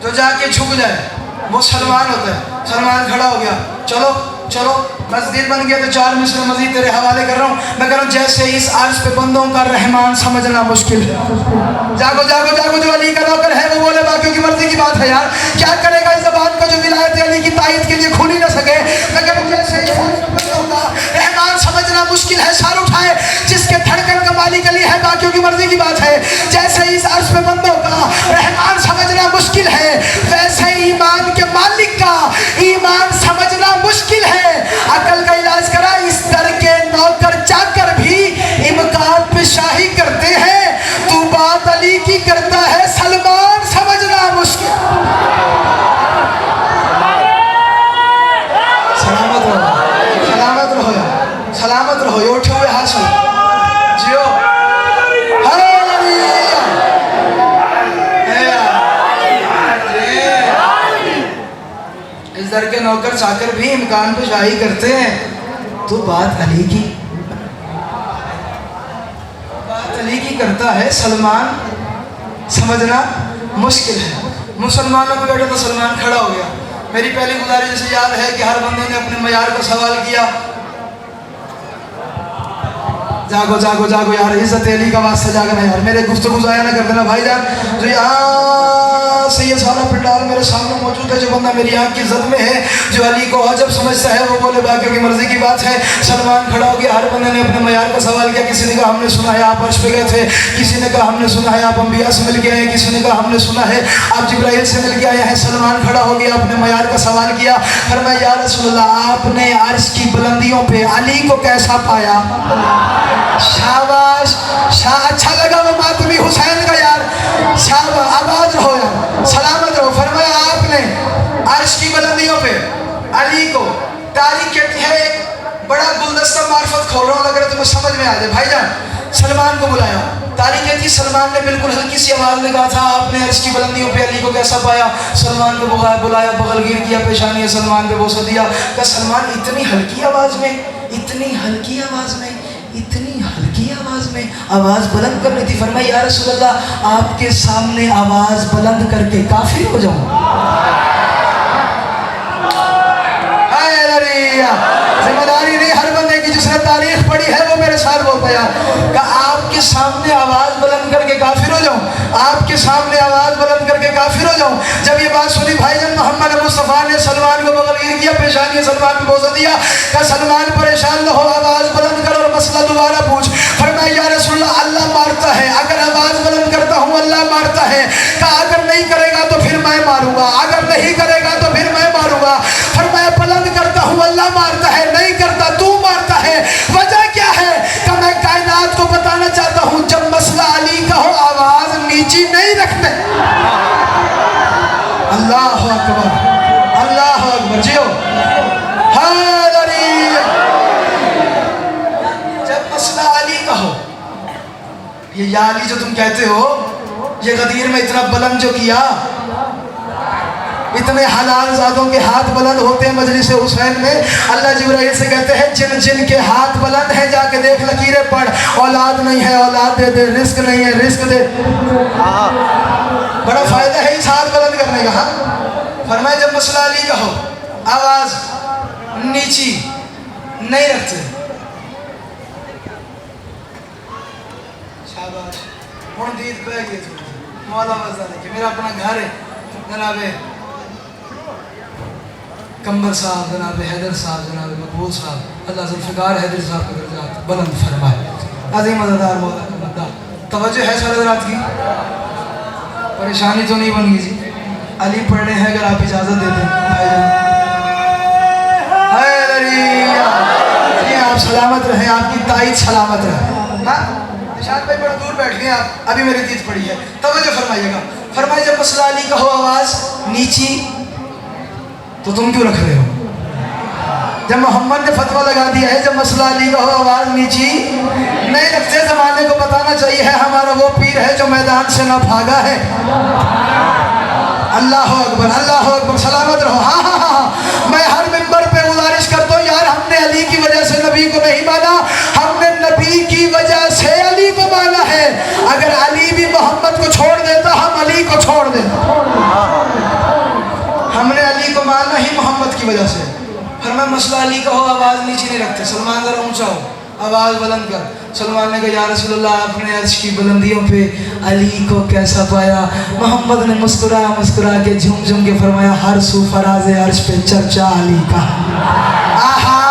जो जाके झुक जाए वो सलमान होता है। सलमान खड़ा हो गया, चलो चलो मस्जिद बन गया तो 4 मिसरे मजीद तेरे हवाले कर रहा हूँ। मैं कह रहा हूँ जैसे इस अर्श पे बंदों का रहमान समझना मुश्किल है। जागो जागो जागो, जो अली का नौकर है वो बोले बाकियों की मर्जी की बात है यार, क्या करेगा इस ज़बान को जो विलायत अली की तायद के लिए खुल ही ना सके। मैं कह रहा हूँ जैसे इस अर्श पे बंदों का रहमान समझना मुश्किल है, सर उठाए जिसके धड़कन का मालिक अली है, बाकियों की मर्जी की बात है। जैसे इस अर्श पे बंदों का रहमान समझना मुश्किल है, वैसे ईमान के मालिक का ईमान समझना मुश्किल है। अकल का इलाज करा, इस दर के नौकर चाकर भी इमकान पे शाही करते हैं, तू बात अली की करता है, सलमान समझना मुश्किल। सलामत रहो, सलामत रहो यार, सलामत रहो, ये उठे हुए हासिल जियो। इस दर के नौकर चाकर भी इमकान पे शाही करते हैं, तो बात अली की, बात अली की करता है, सलमान समझना मुश्किल है। मुसलमानों को बैठा तो सलमान खड़ा हो गया। मेरी पहली गुजारिश जैसे याद है कि हर बंदे ने अपने मयार का सवाल किया, जागो जागो जागो यार, इज्जत अली का वास्ता जागना यार, मेरे गुफ्तगू ज़ाया ना कर देना भाईजान। जो यहाँ से ये सारा पंडाल मेरे सामने मौजूद है, जो बंदा मेरी आँख की इज्जत में है, जो अली को अजब समझता है, वो बोले बाकियों की मर्जी की बात है। सलमान खड़ा हो गया, हर बंदे ने अपने मयार का सवाल किया। किसी ने कहा हमने सुना है आप अर्श पे गए थे, किसी ने कहा हमने सुना है आप अंबिया से मिल के आए, किसी ने कहा हमने सुना है आप जिब्राइल से मिल के आए हैं। सलमान खड़ा हो गया, अपने मयार का सवाल किया, फरमाया या रसूलल्लाह आपने अर्श की बुलंदियों पे अली को कैसा पाया? शाबाश, अच्छा लगा वो मातमी हुसैन का यार, शाबाश, आबाद रहो यार, सलामत रहो। फरमाया आपने अर्श की बुलंदियों पे अली को, तारीख कहती है एक बड़ा गुलदस्ता मार्फत खोल रहा हूँ, लग रहा है तुम्हें समझ में आ जाए भाईजान। सलमान को बुलाया, तारीख कहती है सलमान ने बिल्कुल हल्की सी आवाज़ में कहा था आपने अर्श की बुलंदियों पे अली को कैसा पाया? सलमान को बुलाया, बगलगीर किया, पेशानी सलमान पे बोसा दिया। क्या सलमान इतनी हल्की आवाज़ में, इतनी हल्की आवाज़ में, इतनी हल्की आवाज़ में आवाज़ बुलंद कर रही थी। फरमाया या रसूलल्लाह आपके सामने आवाज़ बुलंद करके काफिर हो जाऊँ? जिम्मेदारी नहीं हर बंदे की, जिसने तारीख पढ़ी है वो मेरे साथ बोलता यार, आपके सामने आवाज़ बुलंद करके काफिर हो जाऊँ, आपके सामने आवाज़ बुलंद करके काफिर हो जाऊँ। जब ये बात सुनी भाईजान मोहम्मद मुस्तफ़ा ने सलमान को बगलगीर किया, पेशानी सलमान को बोसा दिया। क्या सलमान परेशान न हो, आवाज़ बुलंद कर और मसला दोबारा पूछ। फरमाया या रसूलल्लाह अल्लाह मारता है, अगर आवाज़ बुलंद करता हूँ अल्लाह मारता है। कहा अगर नहीं करेगा तो फिर मैं मारूंगा, अगर नहीं करेगा तो फिर मैं मारूंगा। फरमाया बुलंद करता हूँ अल्लाह मारता है, नहीं करता तू मारता है, वजह क्या है? कि मैं कायनात को बताना चाहता हूँ जब मसला अली का हो आवाज़ नीची नहीं रखते। अल्लाह अकबर, अल्लाह अकबर जियो। जब मसला अली का हो, ये या अली जो तुम कहते हो, ये गदीर में इतना बुलंद जो किया, इतने हलाल ज़ादों के हाथ बुलंद होते हैं मजलिस हुसैन में। अल्लाह जिब्राइल से कहते हैं जिन जिन के हाथ बुलंद हैं जाके देख, लकीरें पढ़, औलाद नहीं है औलाद दे दे, रिस्क नहीं है रिस्क दे। बड़ा फ़ायदा है इस हाथ बुलंद करने का। फरमाया जब मसला अली का हो आवाज़ नीची नहीं रखते। शाबाश, हुण दीद पै गई मौला वज़ा देखिए, मेरा अपना घर है जनाबे कंबर साहब, जनाब हैदर साहब, जनाब मकबूल साहब, अल्लाह ज़ुल्फ़िकार हैदर साहब के दर्जात बुलंद फरमाए। अज़ीम मज़ेदार मौला का बंदा, तवज्जो है सारे रात की, परेशानी तो नहीं बन गई जी। अली पढ़ने हैं अगर आप इजाज़त दे दें भाईजान। आप सलामत रहें, आपकी ताईद सलामत रहे। हाँ निशान भाई बड़ा दूर बैठ गए आप, अभी मेरी तीत पड़ी है, तवज्जो फरमाइएगा। फरमाइए जब मसला अली का हो आवाज़ नीची तो तुम क्यों रख रहे हो? जब मोहम्मद ने फतवा लगा दिया है जब मसला अली का हो आवाज़ नीची नहीं रखते, ज़माने को बताना चाहिए है हमारा वो पीर है जो मैदान से ना भागा है। अल्लाह अकबर, अल्लाह अकबर, सलामत रहो। हाँ हाँ हाँ, मैं हर मिंबर पे गुजारिश करता हूँ यार, हमने अली की वजह से नबी को नहीं माना, हमने नबी की वजह से अली को माना है। अगर अली भी मोहम्मद को छोड़ देता हम अली को छोड़ देते। की वजह से। फरमाया मसला अली का हो, आवाज़ नीचे नहीं रखते, सलमान ज़रा ऊंचा हो, आवाज़ बुलंद कर। सलमान ने कहा या रसूलल्लाह आपने अर्श की बुलंदियों पे अली को कैसा पाया? मोहम्मद ने मुस्कुरा मुस्कुरा के झूम झूम के फरमाया हर सू फराज अर्श पे चर्चा अली का। आहा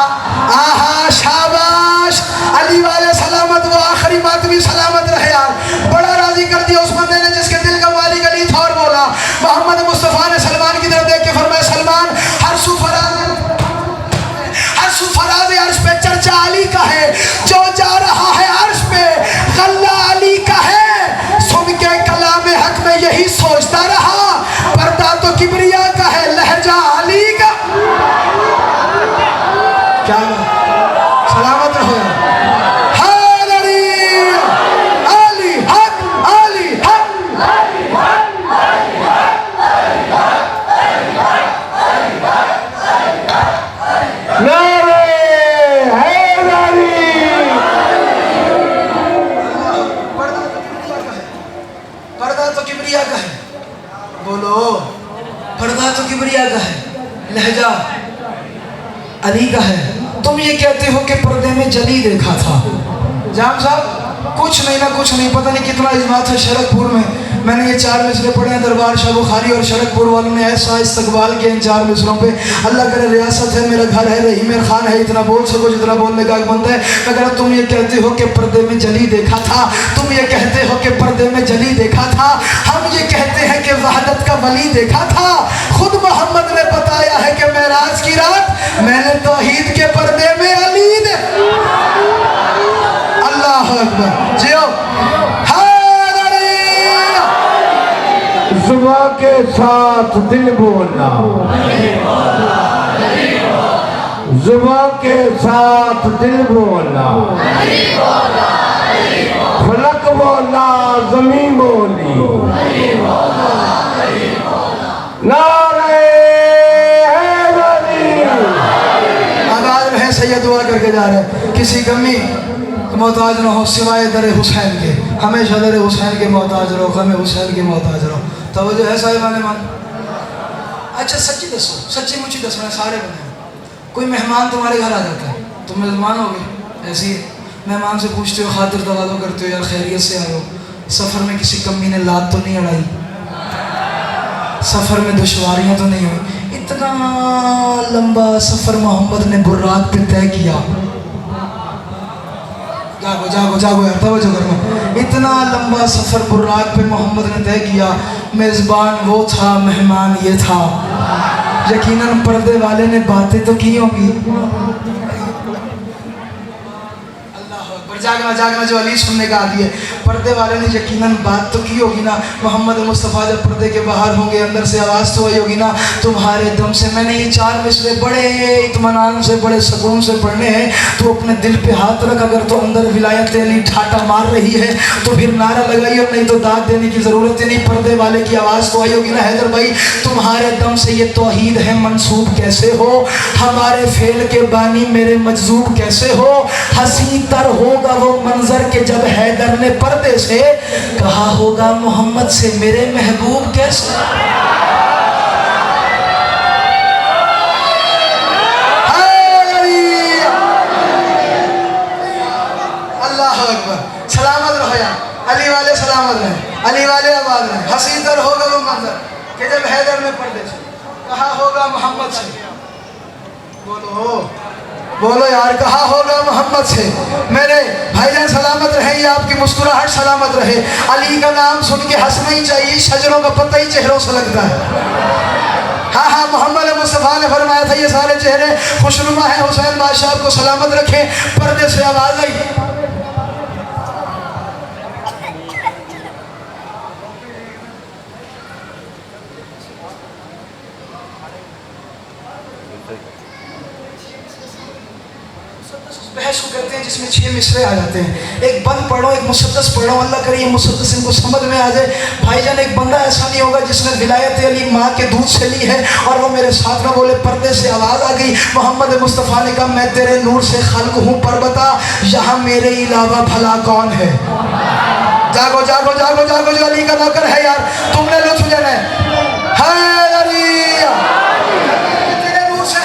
आहा शाबाश, अली वाले सलामत, वो आखिरी बात भी सलामत रहे यार। बड़ा राजी कर दिया उस बंदे ने जिसके दिल का मालिक अली था। और बोला मोहम्मद मुस्तफ़ा ने सलमान की तरफ देख के फरमाया सलमान हर सू फराज अर्श पे चर्चा अली का है, जो जा रहा है अर्श पे गल्ला अली का है। सुन के कलाम हक में यही सोचता रहा, पर्दा तो किबरिया का है, लहजा अली का। क्या सलामत रहो लहजा अली का है। तुम ये कहते हो कि पर्दे में जली देखा था। जाम साहब कुछ नहीं ना कुछ नहीं, पता नहीं कितना इजमात है शरकपुर में। मैंने ये 4 मिसरे पढ़े हैं दरबार शाह बुखारी और शरकपुर वालों ने ऐसा इस्तकबाल किया इन 4 मिसरों पे। अल्लाह करे रियासत है, मेरा घर है, रहीम खान है, इतना बोल सको जितना बोलने का बनता है। अगर तुम ये कहते हो कि पर्दे में जली देखा था, तुम ये कहते हो कि पर्दे में जली देखा था, हम ये कहते हैं कि वहदत का वली देखा था। खुद मोहम्मद ने बताया है कि मेराज की रात मैंने तौहीद के पर्दे में अली दे। अल्लाह अकबर जियो। जुबां के साथ दिल बोलना, जुबां के साथ दिल बोलना, फलक बोला ज़मीन बोली, नारे हैदरी। आगाज में सैयद दुआ करके जा रहे किसी कमी मोहताज न हो सिवाय दर हुसैन के, हमेशा दर हुसैन के मोहताज रहो, हमें हुसैन के मोहताज रहो। तवज्जो है साहिबान मान। अच्छा सच्ची दसो, सच्ची मुझे दसना सारे बने। कोई मेहमान तुम्हारे घर आ जाता है, तुम मेहमान हो गए, ऐसी है मेहमान से पूछते हो खातिर तवाज़ो करते हो यार खैरियत से आए हो, सफ़र में किसी कमी ने लात तो नहीं अड़ाई, सफ़र में दुश्वारियाँ तो नहीं हुई। इतना लंबा सफ़र मोहम्मद ने बुर्राक पे तय किया। जागो जागो जागो यार तवज्जो करो। इतना लंबा सफ़र बुर्राक पे मोहम्मद ने तय किया। मेज़बान वो था, मेहमान ये था। यकीनन पर्दे वाले ने बातें तो की होंगी। जागना जागना जो अली सुनने का आदि है, पर्दे वाले ने यकीनन बात तो की होगी ना। मोहम्मद मुस्तफ़ा जब पर्दे के बाहर होंगे अंदर से आवाज़ तो आई होगी ना, तुम्हारे दम से। मैंने ये 4 मिसरे बड़े इत्मीनान से बड़े सुकून से पढ़ने हैं। तो अपने दिल पे हाथ रख, अगर तो अंदर विलायत अली ठाटा मार रही है तो फिर नारा लगाई, और नहीं तो दाद देने की ज़रूरत ही नहीं। पर्दे वाले की आवाज़ तो आई होगी ना, हैदर भाई तुम्हारे दम से ये तौहीद है मंसूब कैसे हो, हमारे फेल के बानी मेरे मजजूब कैसे हो। हसी तर होगा वो मंजर के जब हैदर ने पर्दे से कहा होगा मोहम्मद से मेरे महबूब कैसे। अल्लाह अकबर। सलामत रहो यार, अली वाले सलामत रहे, अली वाले आबाद रहे। हसी तर होगा वो मंजर कि जब हैदर ने पर्दे से कहा होगा मोहम्मद से। बोलो बोलो यार, कहा होगा मोहम्मद से। मेरे भाईजान सलामत रहे, ये आपकी मुस्कुराहट सलामत रहे। अली का नाम सुन के हंसना ही चाहिए, शजरों का पता ही चेहरों से लगता है। हाँ हाँ, मोहम्मद मुस्तफ़ा ने फरमाया था ये सारे चेहरे खुशनुमा है। हुसैन बादशाह को सलामत रखे। पर्दे से आवाज़ आई, बहस को कहते हैं जिसमें 6 मिसरे आ जाते हैं। एक बंद पढ़ो, एक मुसद्दस पढ़ो, अल्लाह करे ये मुसद्दस इनको समझ में आ जाए। भाईजान एक बंदा ऐसा नहीं होगा जिसने विलायत अली माँ के दूध से ली है और वो मेरे साथ ना बोले। पर्दे से आवाज़ आ गई। मोहम्मद मुस्तफ़ा ने कहा मैं तेरे नूर से खल्क हूँ, पर बता यहाँ मेरे अलावा भला कौन है। जागो जागो जागो जागो, जो अली का नौकर है यार, तुमने लुत्फ लेना है। तेरे नूर से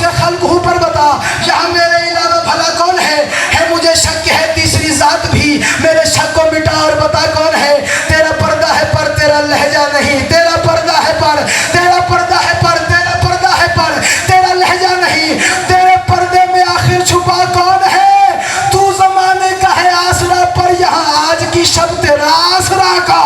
سے خلق ہوں پر بتا یہاں میرے علاوہ بھلا کون ہے مجھے شک ہے تیسری ذات بھی میرے شک کو مٹا اور بتا کون ہے تیرا پردہ ہے پر تیرا لہجہ نہیں تیرا پردہ ہے پر تیرا پردہ ہے پر تیرا پردہ ہے پر تیرا لہجہ نہیں تیرے پردے میں آخر چھپا کون ہے تو زمانے کا ہے آسرا پر یہاں آج کی شب تیرا آسرا کا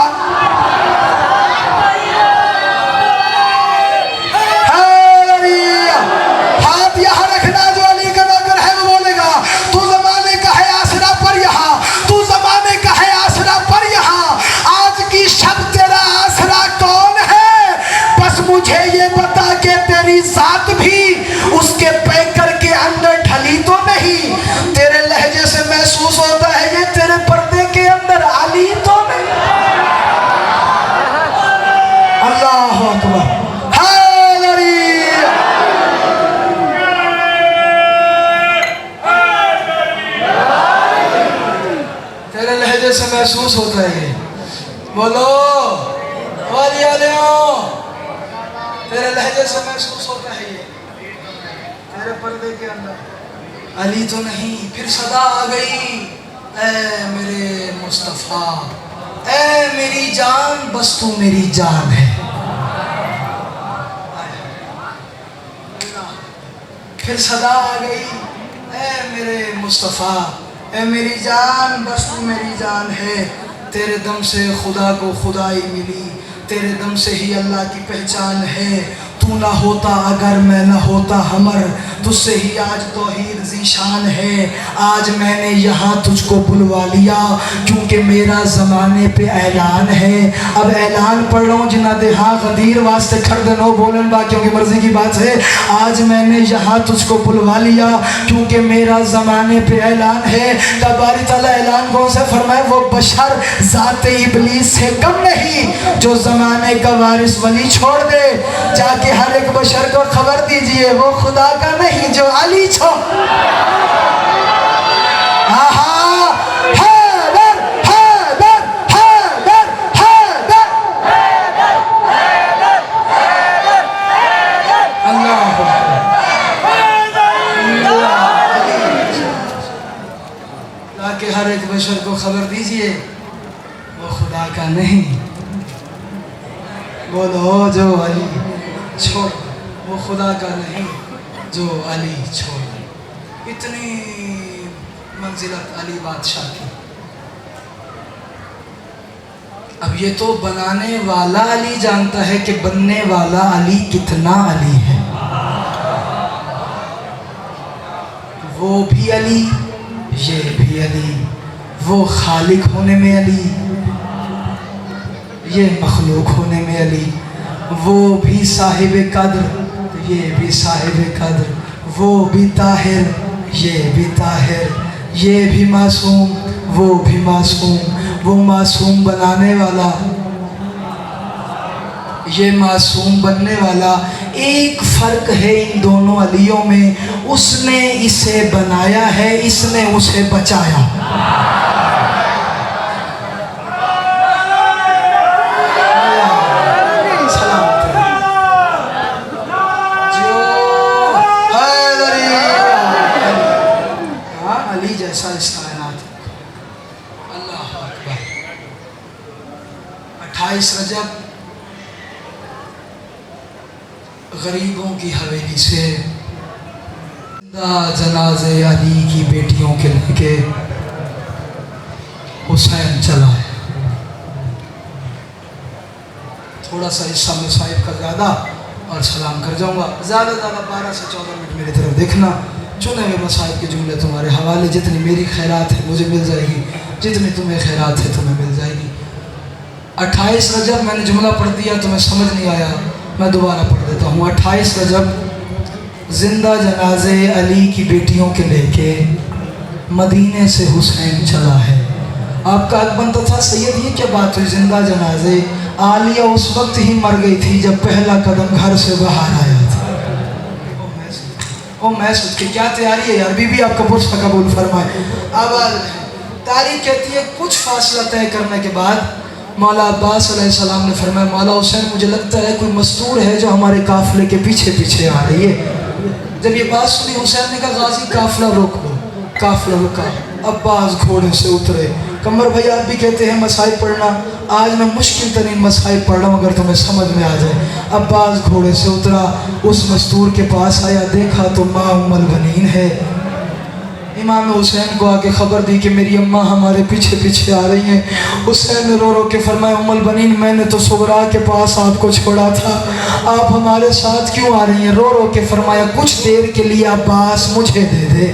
مجھے یہ بتا کہ تیری ذات بھی اس کے پیکر کے اندر ڈھلی تو نہیں تیرے لہجے سے محسوس ہوتا ہے یہ تیرے پردے کے اندر علی تو نہیں اللہ اکبر تیرے لہجے سے محسوس ہوتا ہے یہ بولو والی علیوں تیرے لہجے سے محسوس ہوتا ہے یہ تیرے پردے کے اندر علی تو نہیں پھر صدا آ گئی اے میرے مصطفیٰ اے میری جان بس تو میری جان ہے پھر صدا آ گئی اے میرے مصطفیٰ اے میری جان بس تو میری جان ہے تیرے دم سے خدا کو خدائی ملی تیرے دم سے ہی اللہ کی پہچان ہے تو نہ ہوتا اگر میں نہ ہوتا ہمر تجھ سے ہی آج توحید ذیشان ہے آج میں نے یہاں تجھ کو بلوا لیا کیونکہ میرا زمانے پہ اعلان ہے اب اعلان پڑھ رہا ہوں جنہ دیہاں غدیر واسطے کھڑ دنو بولن باقیوں کی مرضی کی بات ہے آج میں نے یہاں تجھ کو بلوا لیا کیونکہ میرا زمانے پہ اعلان ہے تب باری تعالیٰ اعلان کون سے فرمائے وہ بشر ذات ابلیس سے کم نہیں جو زمانے کا وارث ولی چھوڑ دے جا کے ہر ایک بشر کو خبر دیجئے وہ خدا کا نہیں جو علی چھو آہا حیدر حیدر حیدر حیدر اللہ تاکہ ہر ایک بشر کو خبر دیجئے وہ خدا کا نہیں بولو جو علی چھوڑ وہ خدا کا نہیں جو علی چھوڑ اتنی منزلت علی بادشاہ کی اب یہ تو بنانے والا علی جانتا ہے کہ بننے والا علی کتنا علی ہے وہ بھی علی یہ بھی علی وہ خالق ہونے میں علی یہ مخلوق ہونے میں علی وہ بھی صاحب قدر یہ بھی صاحب قدر وہ بھی طاہر یہ بھی طاہر یہ بھی معصوم وہ بھی معصوم وہ معصوم بنانے والا یہ معصوم بننے والا ایک فرق ہے ان دونوں علیوں میں اس نے اسے بنایا ہے اس نے اسے بچایا جیسا اس کائنات اللہ اکبر 28 رجب غریبوں کی حویلی سے جنازے علی کی بیٹیوں کے لے کے حسین چلا ہے تھوڑا سا حصہ میں صاحب کا زیادہ اور سلام کر جاؤں گا زیادہ 12 سے 14 منٹ میری طرف دیکھنا چنے ہوئے مصائب کے جملے تمہارے حوالے جتنی میری خیرات ہے مجھے مل جائے گی جتنی تمہیں خیرات ہے تمہیں مل جائے گی 28 رجب میں نے جملہ پڑھ دیا تمہیں سمجھ نہیں آیا میں دوبارہ پڑھ دیتا ہوں 28 رجب زندہ جنازے علی کی بیٹیوں کے لے کے مدینے سے حسین چلا ہے آپ کا حق بنتا تھا سید یہ کیا بات ہوئی زندہ جنازے عالیہ اس وقت ہی مر گئی تھی جب پہلا قدم گھر سے باہر آیا تھا میں سوچ کے کیا تیاری ہے یار بی بی آپ کا پرس قبول فرمائے اب تاریخ کہتی ہے کچھ فاصلہ طے کرنے کے بعد مولا عباس علیہ السلام نے فرمایا مولا حسین مجھے لگتا ہے کوئی مستور ہے جو ہمارے قافلے کے پیچھے پیچھے آ رہی ہے जब ये बात सुनी हुसैन ने कहा गाजी काफिला रोक लो। काफिला रुका, अब्बास घोड़े से उतरे। कमर भाई आप भी कहते हैं मसाइब पढ़ना, आज मैं मुश्किल तरीन मसाइब पढ़ रहा हूँ अगर तुम्हें समझ में आ जाए। अब्बास घोड़े से उतरा, उस मस्तूर के पास आया, देखा तो माँ उम्मुल बनीन है। इमाम हुसैन को आके खबर दी कि मेरी अम्मा हमारे पीछे पीछे आ रही हैं। हुसैन ने रो रो के फरमाया उम्मुल बनीन मैंने तो सुगरा के पास आपको छोड़ा था, आप हमारे साथ क्यों आ रही हैं? रो रो के फरमाया कुछ देर के लिए अब्बास मुझे दे दे,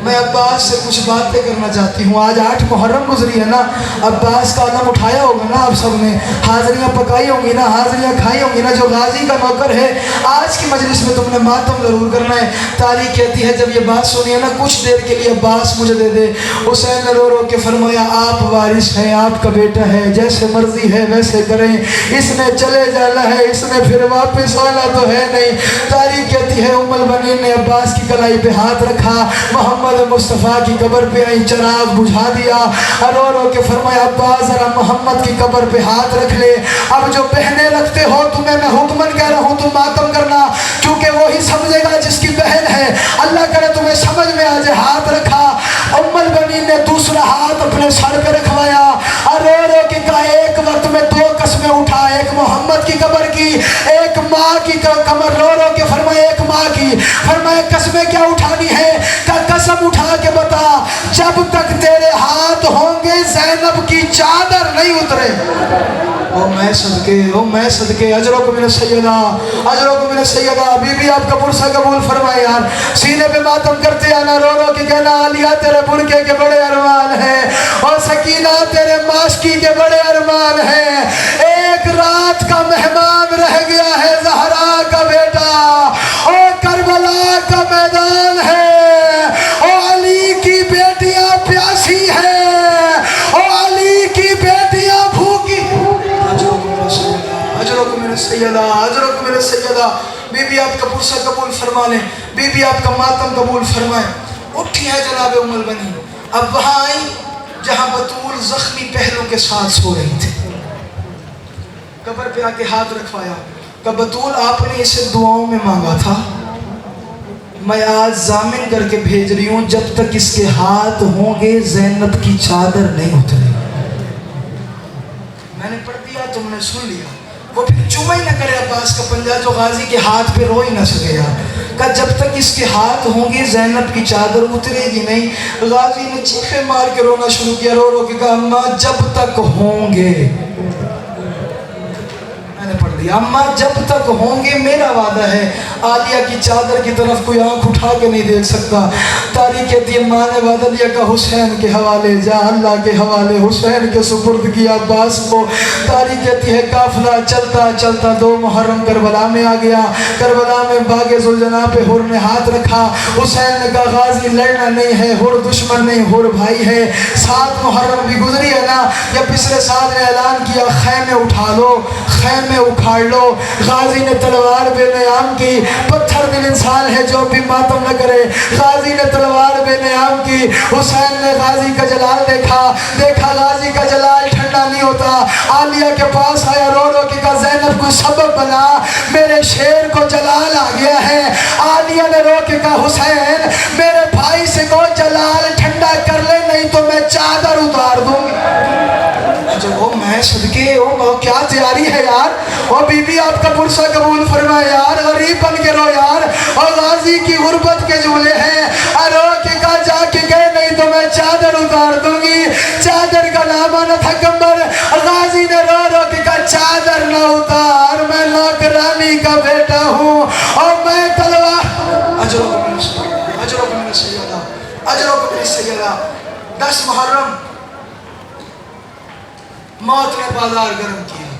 मैं अब्बास से कुछ बातें करना चाहती हूँ। आज 8 मुहर्रम गुजरी है ना, अब्बास का आलम उठाया होगा ना आप सब ने, हाजरियाँ पकाई होंगी ना, हाजरियाँ खाई होंगी ना। जो गाजी का नौकर है आज की मजलिस में तुमने मातम ज़रूर करना है। तारीख कहती है जब ये बात सुनी है ना कुछ देर के लिए अब्बास मुझे दे दे। हुसैन ने रो रो के फरमाया आप वारिस हैं, आपका बेटा है, जैसे मर्जी है वैसे करें, इसने चले जाना है, इसने फिर वापस आना तो है नहीं। तारीख कहती है उम्मुल बनीन ने अब्बास की कलाई पे हाथ रखा, मोहम्मद मुस्तफ़ा की कब्र पे आई, चिराग बुझा दिया, रो रो के फरमाया अब्बास जरा मोहम्मद की कब्र पे हाथ रख ले। अब जो बहनें रखते हो तुम्हें मैं हुक्मन कह रहा हूँ तुम मातम करना, क्योंकि वो ही समझेगा जिसकी बहन है। अल्लाह करे तुम्हें समझ में आ जाए। हाथ रखा, उम्मुल बनीन ने दूसरा हाथ अपने सर पे रखवाया, रो रो के कहा एक वक्त में 2 कसमें उठा, एक मोहम्मद की कब्र की, एक माँ की कब्र। रो रो के फरमाया एक माँ की, फरमाया कसमें क्या उठानी है? कसम उठा के बता जब तक तेरे हाथ होंगे ज़ैनब की चादर नहीं उतरे। ओ मैं सदके अजरों को मैंने सैयदा, अजरों को मैंने सैयदा। बीबी आपका पुरसा कबूल फरमाए यार, सीने पे मातम करते आना, रो रो के कहना आलिया तेरे बुरके के बड़े अरमान है, और सकीना तेरे माशकी के बड़े अरमान है। एक रात का मेहमान रह गया है ज़हरा का बेटा, और करबला का मैदान है, प्यासी है और अली की बेटियां भूखी। अजरों को मेरे सैयदा, अजरों को मेरे सैयदा, अजरों को मेरे सैयदा। बीबी आपका पुरसा कबूल फरमा लें, बीबी आपका मातम कबूल फरमाए। उठी है जनाब उम्मुल बनीन, अब वहां आई जहां बतूल जख्मी पहलू के साथ सो रही थी। कब्र पे आके हाथ रखवाया, कहा बतूल आपने इसे दुआओं में मांगा था, मैं आज जामिन करके भेज रही हूँ जब तक इसके हाथ होंगे ज़ैनब की चादर नहीं उतरेगी। मैंने पढ़ दिया तुमने सुन लिया। वो फिर चुमा ही ना करे अब्बास का पंजा जो गाजी के हाथ पे रो ही ना सके यार। कहा जब तक इसके हाथ होंगे ज़ैनब की चादर उतरेगी नहीं। गाजी ने चीखे मार के रोना शुरू किया, रो रो के कहा अम्मा जब तक होंगे, मैंने पढ़ दिया अम्मा जब तक होंगे मेरा वादा है आलिया की चादर की तरफ कोई आंख उठा के नहीं देख सकता। तारीख कहती है माँ ने वादा लिया का हुसैन के हवाले जा, अल्लाह के हवाले हुसैन के सुपुर्द किया अब्बास को। तारीख कहती है काफिला चलता चलता 2 मुहर्रम करबला में आ गया। करबला में बागे जुलजना पे हुर ने हाथ रखा। हुसैन ने कहा गाजी लड़ना नहीं है, हुर दुश्मन नहीं हुर भाई है। 7 मुहर्रम भी गुजरी है ना, या पिछले साल ने ऐलान किया खैमे उठा लो, खैमे उखाड़ लो। गाजी ने तलवार बेनियाम की, पत्थर दिल इंसान है जो भी मातम न करे। गाजी ने तलवार बेनियाम की, हुसैन ने गाजी का जलाल देखा, देखा गाजी का जलाल ठंडा नहीं होता। आलिया के पास आया, रो रो के कहा ज़ैनब को सबब बना, मेरे शेर को जलाल आ गया है। आलिया ने रो के कहा हुसैन मेरे भाई से को जलाल ठंडा कर ले, नहीं तो मैं चादर उतार दूंगी। ओ मैं सदके, ओ क्या तैयारी है यार। और बीबी आपका पुरसा कबूल फरमाए यार, गरीब बन के रो यार, और गाजी की गुर्बत के झूले हैं। रो के कहा जाके गए नहीं तो मैं चादर उतार दूंगी। चादर का नाम न था कमर। गाजी ने रो रो के कहा चादर न उतार, मैं नौकरानी का बेटा हूँ और मैं तलवार। अजरों को मेरे सैयदा, अजरों को मेरे सैयदा, अजरों को मेरे सैयदा। 10 मुहर्रम मौत ने बाजार गर्म किया।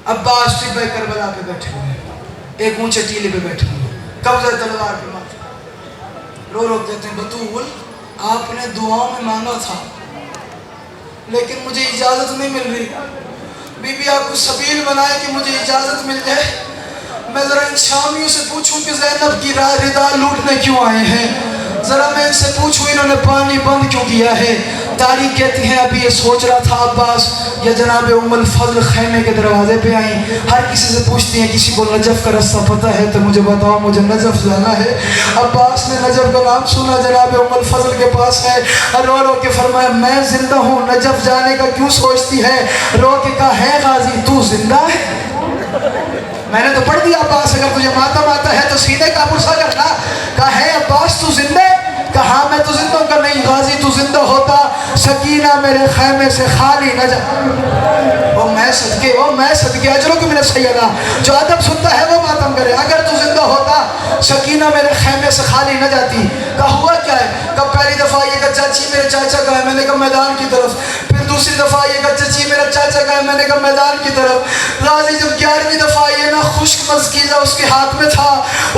अब्बास टिब्बे करबला पे बैठे हुए, एक ऊंचे टीले पे बैठे हुए, कब्जा तलवार पे माथे। रो रो कहते हैं बतूल आपने दुआओं में मांगा था लेकिन मुझे इजाजत नहीं मिल रही। बीबी आप कुछ सबील बनाए कि मुझे इजाजत मिल जाए। मैं जरा इन शामियों से पूछूं कि ज़ैनब की रिदा लूटने क्यों आए हैं। जरा मैं इनसे पूछूं इन्होंने पानी बंद क्यों किया है। तारीख कहती है अभी ये सोच रहा था अब्बास या जनाब उम्मुल फज़ल खैमे के दरवाजे पे आई, हर किसी से पूछती हैं किसी को नजफ़ का रास्ता पता है तो मुझे बताओ, मुझे नजफ़ जाना है। अब्बास ने नजफ़ का नाम सुना, जनाब उम्मुल फज़ल के पास है, रो रो के फरमाया मैं जिंदा हूँ, नजफ़ जाने का क्यों सोचती है? रो के कहा है गाजी तू जिंदा है? मैंने तो पढ़ दिया अब्बास अगर तुझे मातम आता है तो सीने का पुरसा करना। कहा है अब्बास तू जिंदा? कहा मैं तो जिंदा हूँ। नहीं गाजी तू जिंदा होता सकीना मेरे खैमे से खाली न जा। ओ मैं सदके अजरों को मेरे सैयदा, जो अदब सुनता है वो मातम करे। अगर तू जिंदा होता सकीना मेरे खैमे से खाली न जाती। कहा हुआ क्या है? कब पहली दफ़ा ये कहा चाची मेरे चाचा का है, मैंने कहा मैदान की तरफ। फिर दूसरी दफ़ा ये कहा चाची मेरा चाचा का है, मैंने कहा मैदान की तरफ। गाजी जब 11वीं दफ़ा ये ना खुश्क मस्कीज़ा उसके हाथ में था,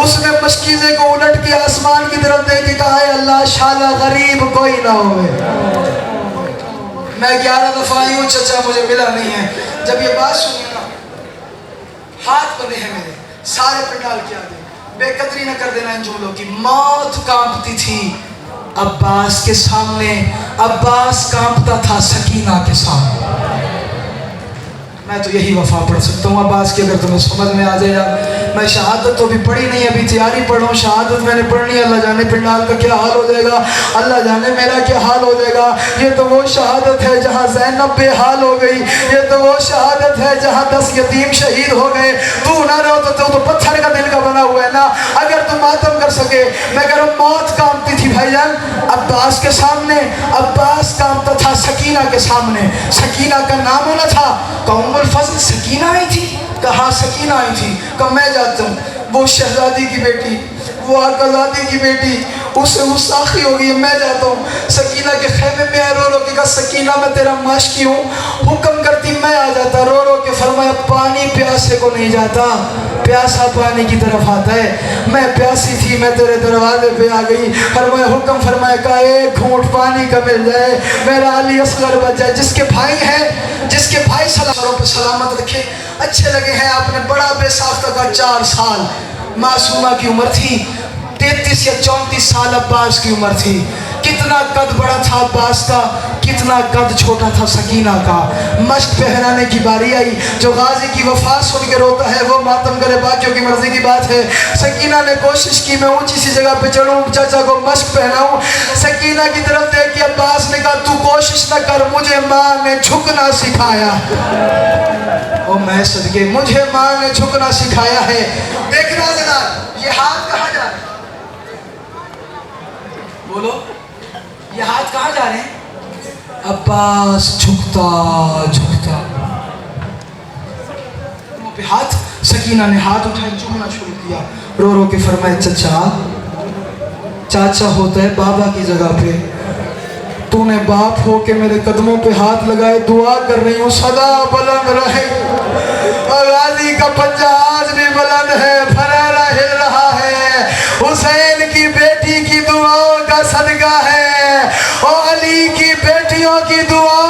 उसने मस्कीज़े को उलट के आसमान की तरफ देख के कहा है अल्लाह शाला गरीब कोई ना होवे। मैं 11 दफ़ा आई हूँ चचा मुझे मिला नहीं है। जब ये बात सुनी ना हाथ बंधे हैं मेरे सारे पंडाल के आगे, बेकदरी न कर देना इन जुमलों की। मौत कांपती थी अब्बास के सामने, अब्बास कांपता था सकीना के सामने। मैं तो यही वफा पढ़ सकता हूँ अब्बास की, अगर तुम्हें समझ में आ जाए। मैं शहादत तो अभी पढ़ी नहीं, अभी तैयारी पढ़ रहा हूँ। शहादत मैंने पढ़नी है, अल्लाह जाने पिंडाल का क्या हाल हो जाएगा, अल्लाह जाने मेरा क्या हाल हो जाएगा। ये तो वो शहादत है जहाँ ज़ैनब बेहाल हो गई, ये तो वो शहादत है जहाँ 10 यतीम शहीद हो गए। तू ना रहो तो पत्थर का दिल का बना हुआ है ना, अगर तुम मातम कर सके। मैं कह रहा हूँ मौत कांपती थी भाईजान अब्बास के सामने, अब्बास कांपता था सकीना के सामने। सकीना का नाम होना था, उम्मुल फज़ल सकीना आई थी। कहा सकीना आई थी। कब मैं जाता हूँ, वो शहजादी की बेटी, वो आकाज़ादी की बेटी, उससे गुस्ताखी हो गई, मैं जाता हूँ सकीना के खैमे में। रो रो के कहा सकीना मैं तेरा माशकी हूँ, हुक्म करती मैं आ जाता। रो रो के फरमाया पानी प्यासे को नहीं जाता, प्यासा पानी की तरफ आता है। मैं प्यासी थी, मैं तेरे दरवाजे पे आ गई। फरमाया हुक्म फरमाया का एक घूंट पानी का मिल जाए, मेरा अली असगर बच जाए। जिसके भाई हैं, जिसके भाई सलामों पे सलामत रखे। अच्छे लगे हैं आपने, बड़ा बेसाख्ता का 4 साल मासूमा की उम्र थी, 33 या 34 साल अब्बास की उम्र थी। कितना कद बड़ा था अब्बास का, कितना कद छोटा था सकीना का। मश्क पहनाने की बारी आई, जो गाजी की वफा सुन के रोता है वो मातम करे, बाकियों की मर्जी की बात है। सकीना ने कोशिश की मैं ऊंची सी जगह पे चढ़ूं, चाचा को मश्क पहनाऊं। सकीना की तरफ देख के अब्बास ने कहा तू कोशिश न कर, मुझे माँ ने झुकना सिखाया। ओ मैं सदके, मुझे माँ ने झुकना सिखाया है। देखना जरा ये हाथ कहाँ जा रहे हैं, बोलो ये हाथ कहाँ जा रहे हैं? अब्बास झुकता झुकता पे हाथ, सकीना ने हाथ उठाए झुकना शुरू किया। रो रो के फरमाए चाचा, चाचा होता है बाबा की जगह पे, तूने बाप हो के मेरे कदमों पे हाथ लगाए, दुआ कर रही हूँ सदा बुलंद रहे। और गाजी का पंजा आज भी बुलंद है, फरारा हिल रहा है। हुसैन की बेटी की दुआओं का सदका है, और अली की बेटियों की दुआ।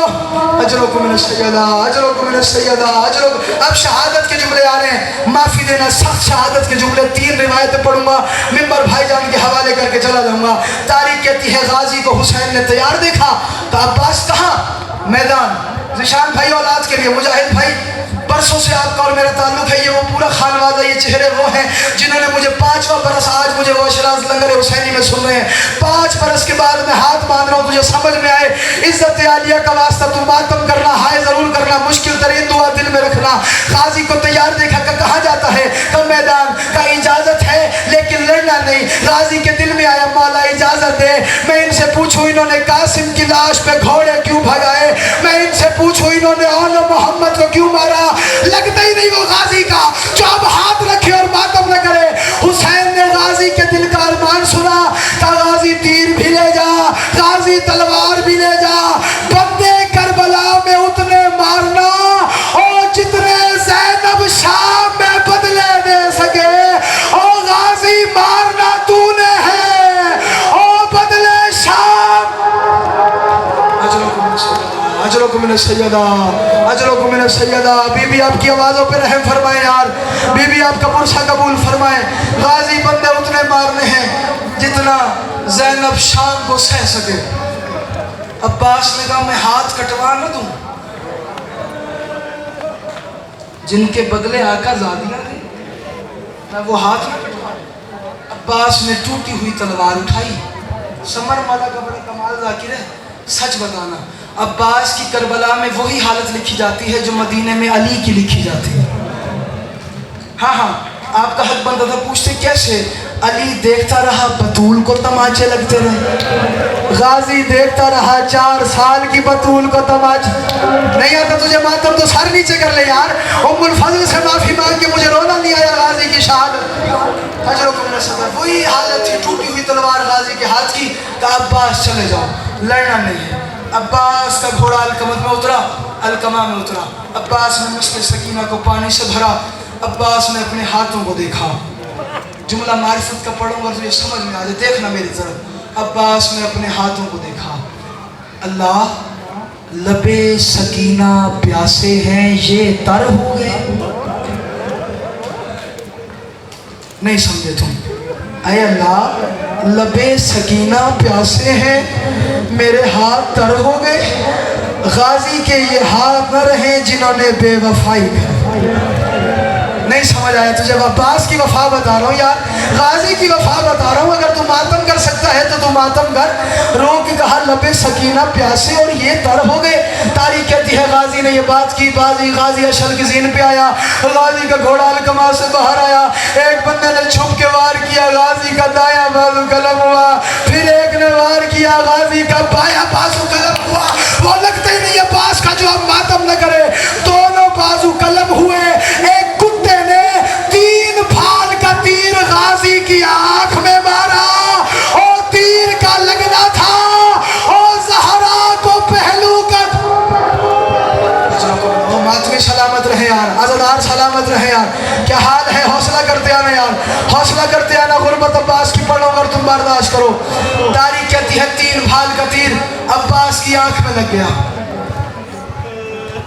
अजरों को मैंने सैयदा, अजरों को मैंने सैयदा, अजरों। अब शहादत के जुमले आ रहे हैं, माफी देना, सख्त शहादत के जुमले 3 रिवायतें पढ़ूंगा, मिंबर भाईजान के हवाले करके चला जाऊंगा। तारीख कहती है गाजी को हुसैन ने तैयार देखा तो अब्बास कहाँ? मैदान। जिशान भाई औलाद के लिए, मुजाहिद भाई बरसों से आपका और मेरा ताल्लुक है, ये वो पूरा खानवादा, ये चेहरे वो हैं जिन्होंने मुझे 5वां बरस आज मुझे वो शराज लंगर हुसैनी में सुन रहे हैं। 5 बरस के बाद मैं हाथ बांध रहा हूँ, तुझे समझ में आए, इज्जत आलिया का वास्ता तू मातम करना, हाय जरूर करना, मुश्किल तरीन दुआ दिल में रखना। गाजी को तैयार देखा का कहाँ जाता है? कब मैदान का, इजाजत है लेकिन लड़ना नहीं। गाजी के दिल में आया मौला इजाजत दे, मैं इनसे पूछूं इन्होंने कासिम की लाश पे घोड़े क्यों भगाए, मैं इनसे पूछूं इन्होंने औला मोहम्मद को क्यों मारा। लगता ही नहीं वो गाजी का जो अब हाथ रखे और मातम न करे। हुसैन ने गाजी के दिल का अरमान सुना, का गाजी तीर भी ले जा, गाजी तलवार भी ले जा, बंदे करबला में उतने मारना और जितने ज़ैनब शाम में बदले दे सके, और गाजी मारना तूने है और बदले शाम। अजरों को मैंने सैयदा, अजरों को मैंने सैयदा। बीबी आपकी आवाज़ों पे रहम फरमाए यार, बीबी आपका पुरसा कबूल फरमाए। गाजी बंदे उतने मारने हैं जितना ज़ैनब शाम को सह सके। अब्बास ने कहा मैं हाथ कटवा न दूं, जिनके बदले आका ज़ादियां दी, मैं वो हाथ न कटवा। अब्बास ने टूटी हुई तलवार उठाई। समर माला का बड़ा कमाल ज़ाकिर है, सच बताना, अब्बास की करबला में वही हालत लिखी जाती है जो मदीने में अली की लिखी जाती है। हाँ हाँ, आपका हक बनता था, पूछते कैसे? अली देखता रहा बतूल को तमाचे लगते रहे, गाजी देखता रहा 4 साल की बतूल को तमाचे। नहीं आता तुझे मातम तो सर नीचे कर ले यार, उम्मुल फजल से माफी मांग के मुझे रोना नहीं आया गाजी की शहादत। वही हालत थी, टूटी हुई तलवार गाजी के हाथ की। कहा अब्बास चले जाओ, लड़ना नहीं है। अब्बास का घोड़ा अलकमत में उतरा, अलकमा में उतरा। अब्बास ने मिस्र सकीना को पानी से भरा। अब्बास ने अपने हाथों को देखा। जुमला मारिफत का पढ़ूंगा तो ये समझ में आ जाए, देखना मेरी तरफ। अब्बास ने अपने हाथों को देखा। अल्लाह, लबे सकीना प्यासे हैं, ये तर हो गए। नहीं समझे तुम? अय अल्लाह, लबे सकीना प्यासे हैं, मेरे हाथ तर हो गए। गाजी के ये हाथ न रहे जिन्होंने बेवफाई की। नहीं समझ आया तुझे? अब्बास की वफा बता रहा हूँ यार, गाजी की वफा बता रहा हूँ। अगर तू मातम कर सकता है तो तू मातम कर। रो के कहा लबे सकीना प्यासे और ये तर हो गए। तारीख कहती है गाजी ने ये बात की, गाजी अशल की जीन पे आया, गाजी का घोड़ा अलकमा से बाहर आया। एक बंदे ने छुप के वार किया, गाजी का दाया बाजू कलम हुआ। फिर एक ने वार किया, गाजी का बाया बाजू कलम हुआ। वो लगता ही नहीं अब्बास का जो अब मातम न करे। दोनों बाजू कलम हुए। एक कुत्ते ने 3 फाल का तीर गाजी की आंख में मारा और तीर का लगना था और ज़हरा को पहलू का। मातमी सलामत रहे यार, आज़ादार सलामत रहे यार। क्या हाल है? हौसला करते आना यार, हौसला करते आना। गुरबत अब्बास की पढ़ो अगर तुम बर्दाश्त करो। तारीख कहती है 3 फाल का तीर अब्बास की आंख में लग गया।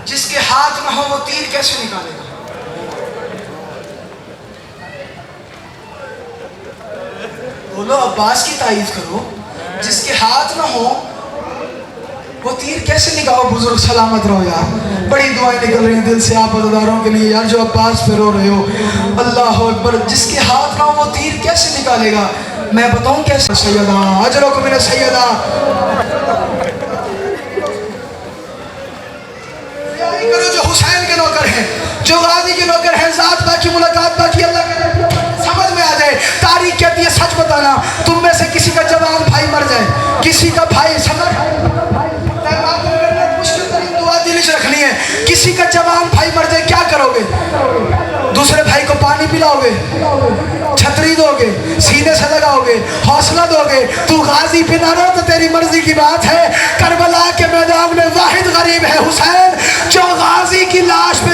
जिसके हाथ में हो वो तीर कैसे निकालेगा? बोलो, अब्बास की तारीफ करो। जिसके हाथ ना हो वो तीर कैसे निकालो? बुजुर्ग सलामत रहो यार। बड़ी दुआएं निकल रही हैं दिल से आप अज़ादारों के लिए यार, जो अब्बास पे रो रहे हो। अल्लाह अकबर। जिसके हाथ ना हो वो तीर कैसे निकालेगा? मैं बताऊं कैसे? सैयदा अजरकुम मिन सैयदा, करो जो हुसैन के नौकर हैं, जो गाजी के नौकर हैं। ज़ात बाकी, मुलाकात बाकी, अल्लाह के समझ में आ जाए। तारीख कहती है सच बताना, तुम में से किसी का जवान भाई मर जाए, किसी का भाई समझ, मुश्किल तरीन दुआ दिल से रखनी है। किसी का जवान भाई मर जाए, क्या करोगे? दूसरे भाई को पानी पिलाओगे, छतरी दोगे, सीने से लगाओगे, हौसला दोगे। तू गाजी पे ना रहो तो तेरी मर्जी की बात है। करबला के मैदान में वाहिद गरीब है हुसैन, जो गाजी की लाश पे